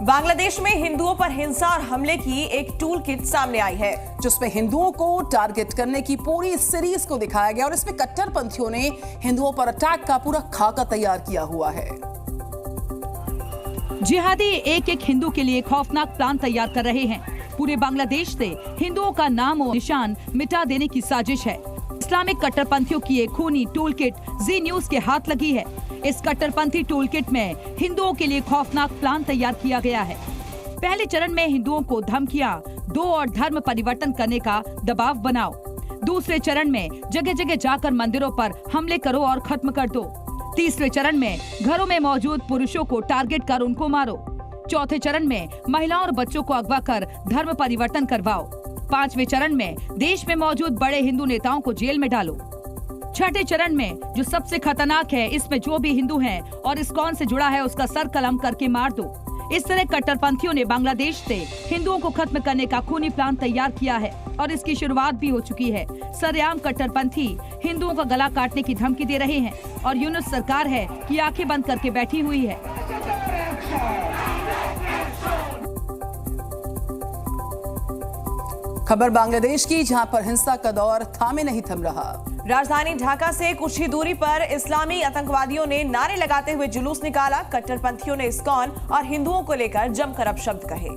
बांग्लादेश में हिंदुओं पर हिंसा और हमले की एक टूल किट सामने आई है, जिसमें हिंदुओं को टारगेट करने की पूरी सीरीज को दिखाया गया और इसमें कट्टरपंथियों ने हिंदुओं पर अटैक का पूरा खाका तैयार किया हुआ है। जिहादी एक एक हिंदू के लिए खौफनाक प्लान तैयार कर रहे हैं। पूरे बांग्लादेश से हिंदुओं का नाम और निशान मिटा देने की साजिश है। इस्लामिक कट्टरपंथियों की एक खूनी टूल किट जी न्यूज के हाथ लगी है। इस कट्टरपंथी टूल किट में हिंदुओं के लिए खौफनाक प्लान तैयार किया गया है। पहले चरण में हिंदुओं को धमकियां दो और धर्म परिवर्तन करने का दबाव बनाओ। दूसरे चरण में जगह जगह जाकर मंदिरों पर हमले करो और खत्म कर दो। तीसरे चरण में घरों में मौजूद पुरुषों को टारगेट कर उनको मारो। चौथे चरण में महिलाओं और बच्चों को अगवा कर धर्म परिवर्तन करवाओ। पांचवें चरण में देश में मौजूद बड़े हिंदू नेताओं को जेल में डालो। छठे चरण में जो सबसे खतरनाक है, इसमें जो भी हिंदू है और इस्कॉन से जुड़ा है उसका सर कलम करके मार दो। इस तरह कट्टरपंथियों ने बांग्लादेश से हिंदुओं को खत्म करने का खूनी प्लान तैयार किया है और इसकी शुरुआत भी हो चुकी है। सरेआम कट्टरपंथी हिंदुओं का गला काटने की धमकी दे रहे हैं और यूनुस सरकार है कि आंखें बंद करके बैठी हुई है। खबर बांग्लादेश की, जहां पर हिंसा का दौर थामे नहीं थम रहा। राजधानी ढाका से कुछ ही दूरी पर इस्लामी आतंकवादियों ने नारे लगाते हुए जुलूस निकाला। कट्टरपंथियों ने इस्कॉन और हिंदुओं को लेकर जमकर अपशब्द कहे।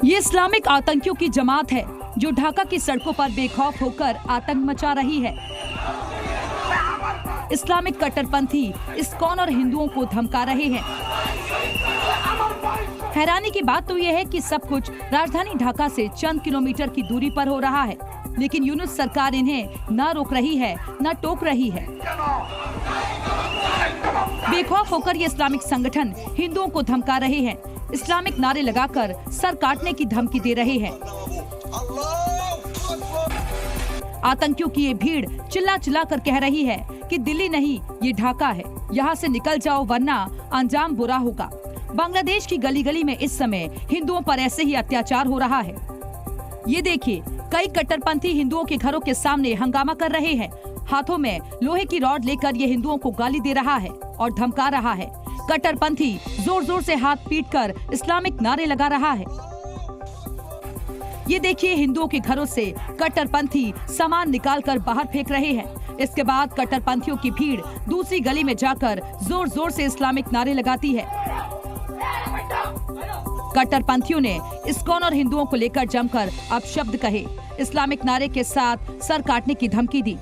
ये इस्लामिक आतंकियों की जमात है जो ढाका की सड़कों पर बेखौफ होकर आतंक मचा रही है। इस्लामिक कट्टरपंथी इस्कॉन और हिंदुओं को धमका रहे हैं। हैरानी की बात तो यह है कि सब कुछ राजधानी ढाका से चंद किलोमीटर की दूरी पर हो रहा है, लेकिन यूनुस सरकार इन्हें न रोक रही है न टोक रही है। बेखौफ होकर ये इस्लामिक संगठन हिंदुओं को धमका रहे हैं। इस्लामिक नारे लगाकर सर काटने की धमकी दे रहे हैं। आतंकियों की ये भीड़ चिल्ला चिल्ला कर कह रही है कि दिल्ली नहीं, ये ढाका है, यहाँ से निकल जाओ वरना अंजाम बुरा होगा। बांग्लादेश की गली गली में इस समय हिंदुओं पर ऐसे ही अत्याचार हो रहा है। ये देखिए, कई कट्टरपंथी हिंदुओं के घरों के सामने हंगामा कर रहे हैं। हाथों में लोहे की रॉड लेकर ये हिंदुओं को गाली दे रहा है और धमका रहा है। कट्टरपंथी जोर जोर से हाथ पीट कर इस्लामिक नारे लगा रहा है। ये देखिए, हिंदुओं के घरों से कट्टरपंथी सामान निकालकर बाहर फेंक रहे हैं। इसके बाद कट्टरपंथियों की भीड़ दूसरी गली में जाकर जोर जोर से इस्लामिक नारे लगाती है। कट्टरपंथियों ने इस्कॉन और हिंदुओं को लेकर जमकर अपशब्द कहे, इस्लामिक नारे के साथ सर काटने की धमकी दी।